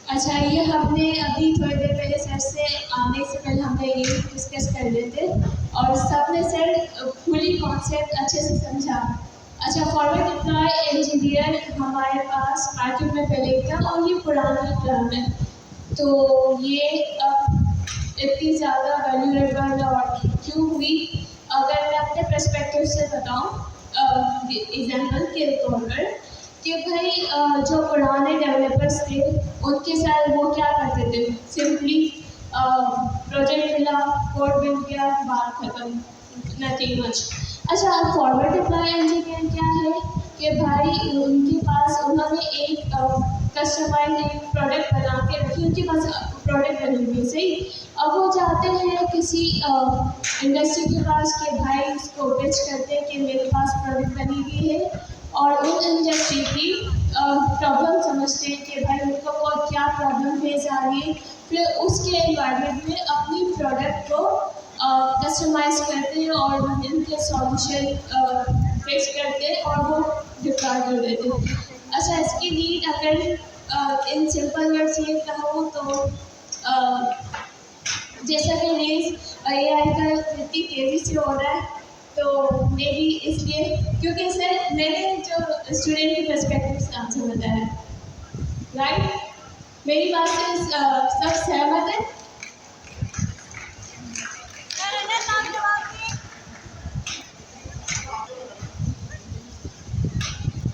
अच्छा, ये हमने अभी थोड़ी देर पहले सर से आने से पहले हमने ये डिस्कस कर रहे थे और सबने सर फुली कॉन्सेप्ट अच्छे से समझा। अच्छा, फॉरवर्ड डिप्लॉय इंजीनियर हमारे पास मार्केट में पहले था और ये पुराना टर्म है, तो ये अब इतनी ज़्यादा वैल्यूएबल और क्यों हुई, अगर मैं अपने पर्सपेक्टिव से बताऊँ एग्जाम्पल के तौर पर कि भाई जो पुराने डेवलपर्स थे उनके साथ वो क्या करते थे, सिंपली प्रोजेक्ट मिला, कोड मिल गया, बात खत्म, नथिंग मच। अच्छा, फॉरवर्ड डिप्लॉय इंजीनियर क्या है कि भाई उनके पास उन्होंने एक कस्टमाइज एक प्रोडक्ट बना के रखी, उनके पास प्रोडक्ट बनी हुई है, सही। अब वो जाते हैं किसी इंडस्ट्री के पास कि भाई इसको पिच करते हैं कि मेरे पास प्रोडक्ट बनी हुई है और उन इंडस्ट्री की प्रॉब्लम समझते हैं कि भाई उनको वो क्या प्रॉब्लम फेस आ रही है, फिर उसके एनवायरनमेंट में अपनी प्रोडक्ट को कस्टमाइज करते हैं और उनके सॉल्यूशन फिक्स करते हैं और वो डिप्लॉय कर देते हैं। अच्छा, इसकी नीड अगर इन सिंपल वर्ड्स ये कहूँ तो जैसा कि रेस AI का इतनी तेज़ी से हो रहा है, तो मे बी इसलिए, क्योंकि सर मैंने जो स्टूडेंट के पर्सपेक्टिव से आंसर बताया, राइट? मेरी बात से सब सहमत है?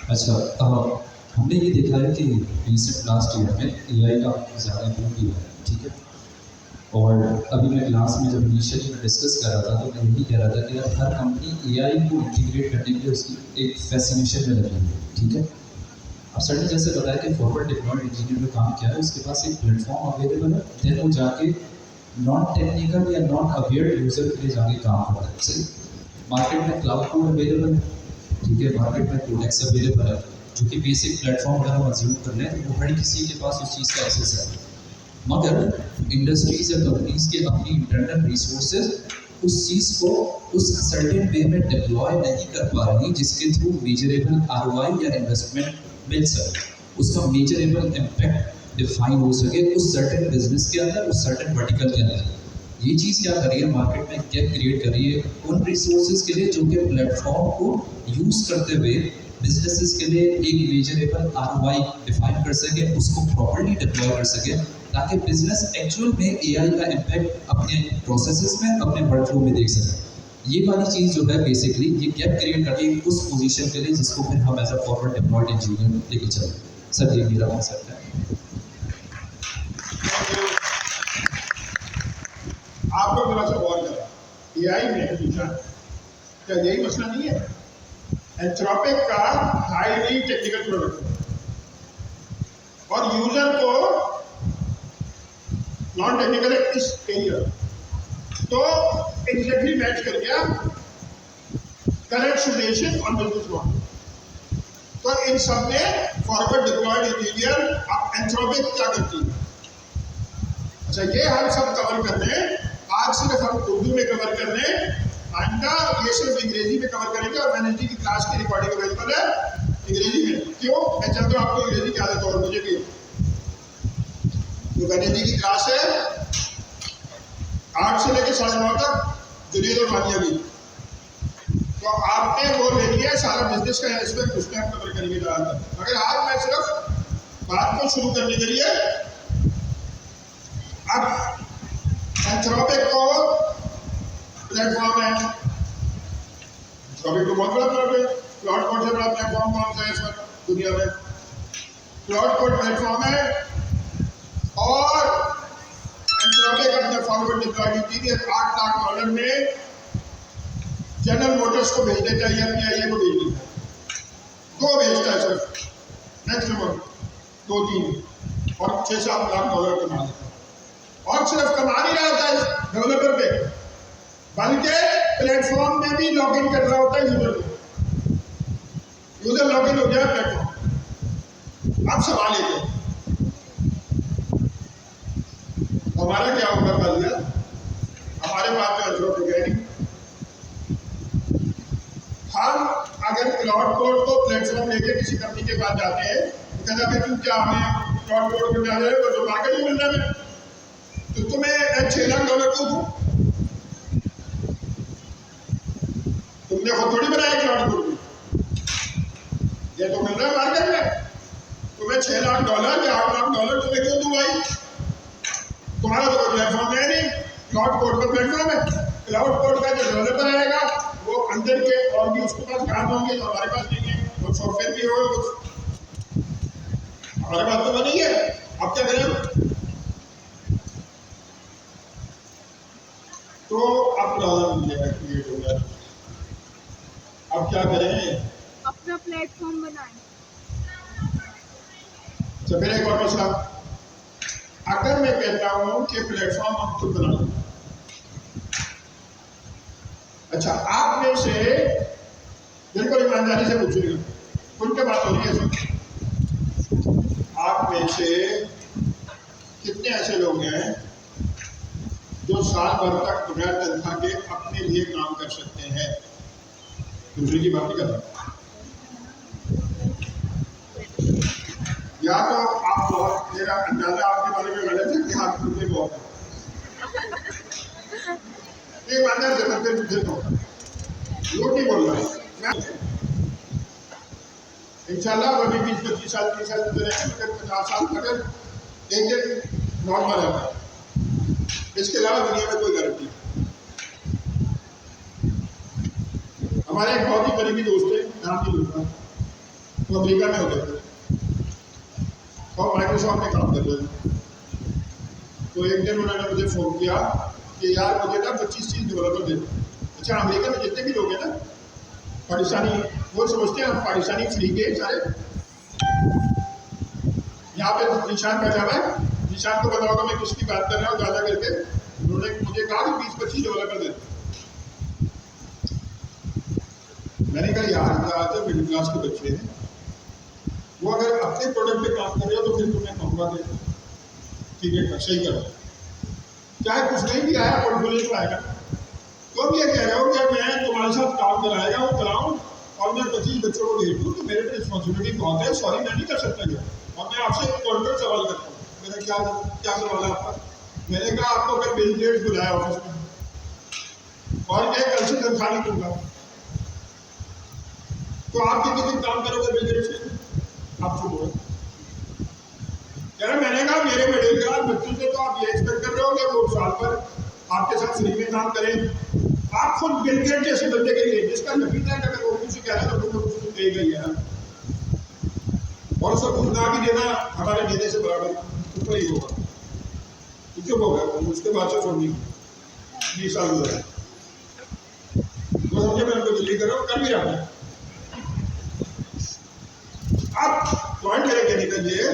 अच्छा, हमने ये देखा है कि रिसेंट लास्ट ईयर में AI का ज़्यादा इम्प्रूव किया है, ठीक है। और अभी मैं क्लास में जब इनिशियली मैं डिस्कस कर रहा था तो मैं यही कह रहा था कि यार हर कंपनी AI को इंटीग्रेट करने के लिए उसकी एक फैसिनेशन में लगी है, ठीक है। अब सर ने जैसे बताया कि फॉरवर्ड डिप्लॉयड इंजीनियर में काम किया है, उसके पास एक प्लेटफॉर्म अवेलेबल है, देन वो जाके नॉन टेक्निकल या नॉन अवेयर यूज़र के लिए जाके काम करता है, सही। मार्केट में क्लाउड कोड अवेलेबल है, ठीक है, मार्केट में कोडेक्स अवेलेबल है, जो कि बेसिक प्लेटफॉर्म अगर हम अज्यूम कर लें तो वो हर किसी के पास उस चीज़ का एक्सेस है। मगर इंडस्ट्रीज या कंपनीज के अपनी इंटरनल रिसोर्सेज उस चीज़ को उस सर्टेन वे में डिप्लॉय नहीं कर पा रही जिसके थ्रू मेजरेबल ROI या इन्वेस्टमेंट मिल सके, उसका मेजरेबल इम्पैक्ट डिफाइन हो सके उस सर्टेन बिजनेस के अंदर, उस सर्टेन वर्टिकल के अंदर। ये चीज़ क्या कर रही है, मार्केट में गैप क्रिएट कर रही है उन रिसोर्सेज के लिए जो कि प्लेटफॉर्म को यूज़ करते हुए बिजनेसेस के लिए एक मेजरेबल ROI डिफाइन कर सके, उसको प्रॉपर्ली डिप्लॉय कर सके, ताकि बिजनेस एक्चुअल में AI का इम्पैक्ट अपने प्रोसेसेस में, अपने वर्कफ्लो में देख सके। ये वाली चीज़ जो है बेसिकली ये गैप क्रिएट करती है उस पोजीशन के लिए जिसको फिर हम as a forward deployed engineer लेके चलें। सर ये मेरा कॉन्सेप्ट है। आपको थोड़ा सा गौर करा, AI में पूछा क्या यही मसला नहीं है? एंथ्रोपिक का हाईली टेक्निकल प्रोडक्ट और यूजर को नॉन टेक्निकल इस एरिया, तो एग्जैक्टली मैच कर गया करेक्ट सिचुएशन और बिजनेस मॉडल। तो इन सब में फॉरवर्ड डिप्लॉयड इंजीनियर एंथ्रोपिक क्या करती है? अच्छा, ये हम सब कवर कर लें, आज सिर्फ हम उर्दू में कवर कर लें, आइंदा ये सिर्फ अंग्रेजी में कवर करेंगे और वेडनेसडे की क्लास की रिकॉर्डिंग अवेलेबल है अंग्रेजी में। क्यों? मैं चाहता हूँ आपको अंग्रेजी की आदत और मुझे भी। तो वेडनेसडे की क्लास है 8 से लेकर 9:30 तक, जुनेद और मानिया भी। तो आपने वो ले लिया सारा बिजनेस का एस्पेक्ट, उसमें हम कवर करेंगे ज़्यादातर। मगर आज मैं सिर्फ बात को शुरू करने के लिए अब एंथ्रोपिक को प्लेटफॉर्म है, एंथ्रोपिक तो बहुत बड़ा प्लेटफॉर्म है। क्लाउड कोड से बड़ा प्लेटफॉर्म कौन सा है इस वक्त दुनिया में? क्लाउड कोड प्लेटफॉर्म है और एंथ्रोपिक अपने फॉरवर्ड डिप्लॉयड इंजीनियर $8 लाख में जनरल मोटर्स को भेज देता है या PIA को भेज देता है। 2 भेजता है सिर्फ, मैक्सिमम 2-3 और $6-7 लाख कमा देता है। और सिर्फ कमा नहीं रहा था इस डेवलपर पे, बल्कि प्लेटफॉर्म में भी लॉग इन कर रहा होता है यूजर को। यूजर लॉग इन हो गया प्लेटफॉर्म। अब सवाल एक है, हमारा क्या होगा कल यार? हमारे पास तो अजरोट हो गया नहीं। हम अगर क्लाउड कोड को प्लेटफॉर्म लेके किसी कंपनी के पास जाते हैं तो कहता है तुम क्या हमें क्लाउड कोड में जा रहे हो तो मार्केट में मिल रहा है, तो तुम्हें $6 लाख क्यों दूं? तुमने खुद थोड़ी बनाया क्लाउड कोड, ये तो मिल रहा है मार्केट में। तुम्हें $6 लाख या $8 लाख तुम्हें क्यों दूं भाई? तुम्हारा तो प्लेटफॉर्म है नहीं, क्लाउड कोड का प्लेटफॉर्म है। क्लाउड कोड का जो डेवलपर आएगा वो अंदर के और भी उसके पास काम होंगे जो हमारे पास नहीं है, वो सॉफ्टवेयर भी होगा कुछ, हमारे पास तो नहीं है। अब क्या करें? तो अब क्रिएट हो गया, अब क्या करें? अपना प्लेटफॉर्म बनाएं। तो फिर एक और मसला, अगर मैं कहता हूं कि प्लेटफॉर्म हम खुद बना लें, अच्छा आप में से बिल्कुल ईमानदारी से पूछिएगा, खुल के बात हो रही है सर, आप में से कितने ऐसे लोग हैं जो साल भर तक बगैर तनख्वाह के अपने लिए काम कर सकते हैं? दूसरे की बात नहीं कर रहा, या तो आप बहुत, मेरा अंदाजा आपके बारे में गलत है कि आप खुद में बहुत है। ईमानदार से बनते झूठ नहीं बोल रहा है। इंशाल्लाह अभी 20-25 साल 30 साल 50 साल अगर एक दिन नॉर्मल है, इसके अलावा दुनिया में कोई गारंटी नहीं। हमारे एक बहुत ही करीबी दोस्त है, नाम नहीं लूंगा, वो अमेरिका में होते थे और माइक्रोसॉफ्ट में काम कर रहे थे। तो एक दिन उन्होंने मुझे फ़ोन किया कि यार मुझे ना 25-30 डेवलपर दे दो। अच्छा अमेरिका में जितने भी लोग हैं ना पाकिस्तानी, वो समझते हैं हम पाकिस्तानी फ्री के सारे। यहाँ पे निशान बैठा हुआ है, निशान को बताओगे मैं किसकी बात कर रहा हूँ ज़्यादा करके। उन्होंने मुझे कहा कि 20-25 डेवलपर दे दो। मैंने कहा यार तो मिडिल क्लास के बच्चे हैं, वो अगर अपने प्रोडक्ट पे काम कर रहे हो तो फिर तुम्हें कहूँगा कि ठीक है सही करो, चाहे कुछ नहीं भी आया पोर्टफोलियो तो आएगा। तो अब ये कह रहे हो कि मैं तुम्हारे साथ काम कराएगा वो कराऊँ और मैं 25 बच्चों को भेज दूँ तो मेरे पे रिस्पॉन्सिबिलिटी बहुत है, सॉरी मैं नहीं कर सकता ये। और मैं आपसे एक कॉन्ट्रैक्ट सवाल करता हूँ, मेरा क्या सवाल है आपका? मैंने कहा आपको कल बिल गेट्स बुलाया ऑफिस में और क्या कल से तनख्वाह नहीं दूंगा, तो आप कितने दिन काम करोगे बिल गेट्स से? आप चुप हो। मैंने कहा मेरे मिडिल क्लास बच्चों से तो आप ये एक्सपेक्ट कर रहे हो कि वो साल भर आपके साथ फ्री में काम करें? आप खुद बिल गेट्स जैसे बंदे के लिए जिसका नफी है अगर वो कुछ कह रहा है तो कुछ दे गई है और उसको कुछ ना भी देना हमारे देने से बराबर ऊपर ही होगा। चुप हो गया, उसके बाद से छोड़नी 20 साल गुजरा तो समझे मैं उनको जल्दी करो कर भी रहा हूँ। अब पॉइंट मेरे कहने का ये,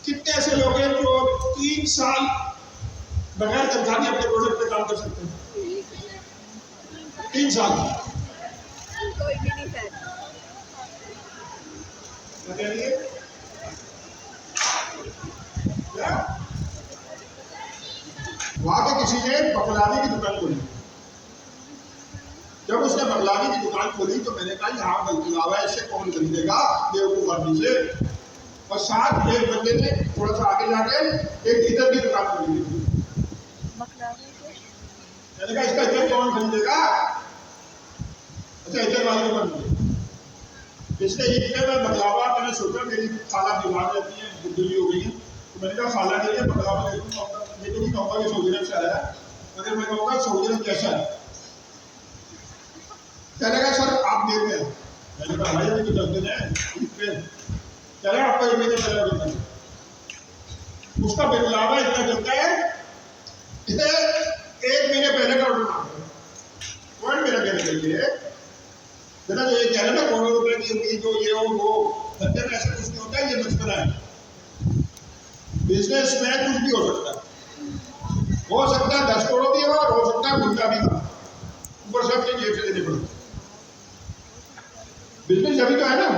कितने ऐसे लोग हैं जो 3 साल बगैर तनख्वाह के अपने प्रोजेक्ट पे काम कर सकते हैं? 3 साल कोई भी नहीं सर। वहां पे किसी ने बकलावी की दुकान खोली। जब उसने बकलावी की दुकान खोली तो मैंने कहा यहाँ बकलावा ऐसे कौन खरीदेगा बेवकूफ आदमी से। और साथ एक बंदे ने थोड़ा सा आगे जाके एक इधर की दुकान खोली थी। मैंने कहा इसका इधर कौन खरीदेगा? अच्छा इधर वाली दुकान खोली। इसलिए ये मैं बकलावा, मैंने सोचा मेरी खाला बीमार रहती है, बुजुर्ग हो गई है, तो मैंने कहा खाला नहीं है बकलावा ले लूँ। मैं तो नहीं कहूँगा कि सऊदी अरब से आया है, मगर मैं कहूँगा सऊदी अरब कैसा है। कहने का सर आप देख रहे हैं, मैंने कहा भाई अभी तो 10 दिन है चले आपका 1 महीने पहले बिल है। उसका बकलावा इतना चलता है, इसे 1 महीने पहले का ऑर्डर मांग रहे। पॉइंट मेरा कहने के लिए बेटा जो ये कह रहे ना करोड़ों रुपए की उम्मीद हो ये हो वो, धंधे में ऐसा कुछ नहीं होता है, ये बचपना है। बिजनेस में कुछ भी हो सकता है 10 करोड़ भी हो और हो सकता है गुंडा भी हो। ऊपर से अपनी जेब से देने पड़ते। बिजनेस अभी तो है ना,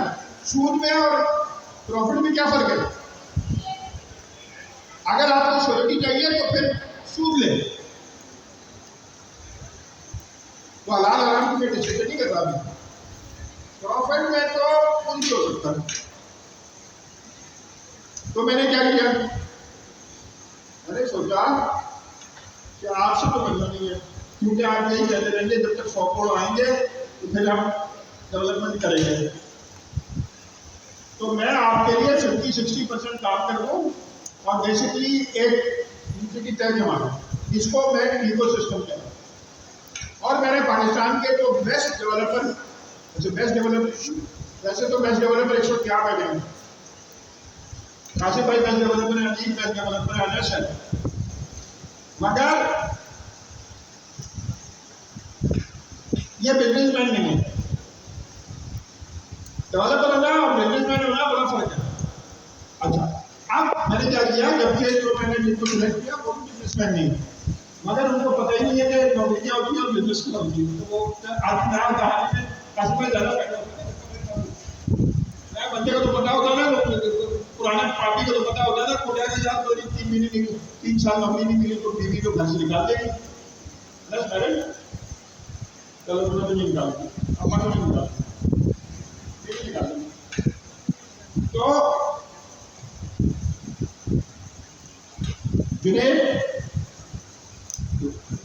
सूद में और प्रॉफिट में क्या फर्क है? अगर आपको श्योरिटी चाहिए तो फिर सूद ले, तो हलाल हराम की मैं डिस्कशन नहीं कर रहा अभी। प्रॉफिट में तो कुछ भी हो सकता है। तो मैंने क्या किया, मैंने सोचा कि आपसे तो बनना नहीं है, क्योंकि आप यही कहते रहेंगे जब तक 100 करोड़ आएंगे तो फिर हम डेवलपमेंट करेंगे। तो मैं आपके लिए 50-60% काम कर रहा हूँ और बेसिकली एक की तय जमा है, इसको मैं इको सिस्टम कह रहा हूँ। और मैंने पाकिस्तान के जो बेस्ट डेवलपर, वैसे तो बेस्ट डेवलपर 100 बैठे हैं। कासिफ भाई बेस्ट डेवलपर है, अजीब बेस्ट डेवलपर है, अनस है। मगर ये बिजनेसमैन नहीं है। डेवलपर होना और बिजनेसमैन होना बड़ा फर्क है। अच्छा, अब मैंने क्या किया, जबकि जो मैंने जिनको सिलेक्ट किया वो बिजनेसमैन नहीं है, मगर उनको पता ही नहीं है कि नौकरियाँ होती है और बिजनेस की होती है। तो वो आज नया कहानी में कासिफ भाई ज़्यादा पैदा होता है, नया बंदे को तो पता होता है ना, पुराने पार्टी को तो पता होता है ना, खुदा की याद तो 3 साल नौकरी नहीं मिली तो बीवी को घर से निकाल देगी। प्लस मैरिज चलो उन्होंने तो नहीं निकालती, अम्मा तो नहीं निकालती, तो जुनैद,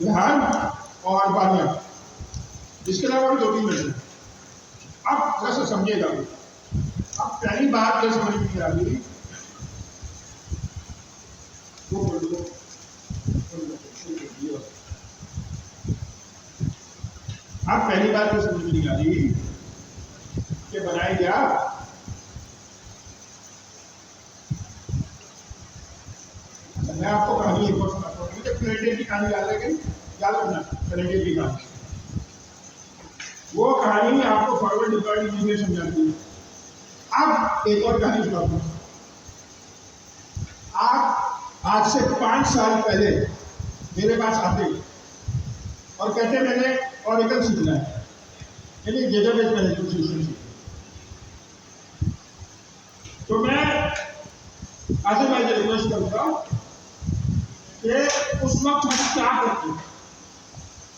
रेहान और बानिया, इसके अलावा 2-3 मिनट। अब कैसे समझिएगा, अब पहली बात जो समझ में नहीं आ रही वो बोल दो। अब पहली बात जो समझ में नहीं आ रही कि बनाए क्या, मैं आपको कहानी एक और सुनाता हूँ। मुझे कैनेडियन की कहानी याद है, याद रखना कैनेडियन की कहानी। वो कहानी आपको फॉरवर्ड डिप्लॉयड इंजीनियर समझाती है। अब एक और कहानी सुनाता हूँ। आप आज से 5 साल पहले मेरे पास आते और कहते मैंने ऑरेकल सीखना है, यानी डेटाबेस मैनेजमेंट सिस्टम सीखना। तो मैं आसिफ भाई से रिक्वेस्ट करूँगा कि उस वक्त हम क्या करते हैं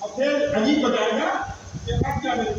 और फिर अजीब बताएगा कि अब क्या करें।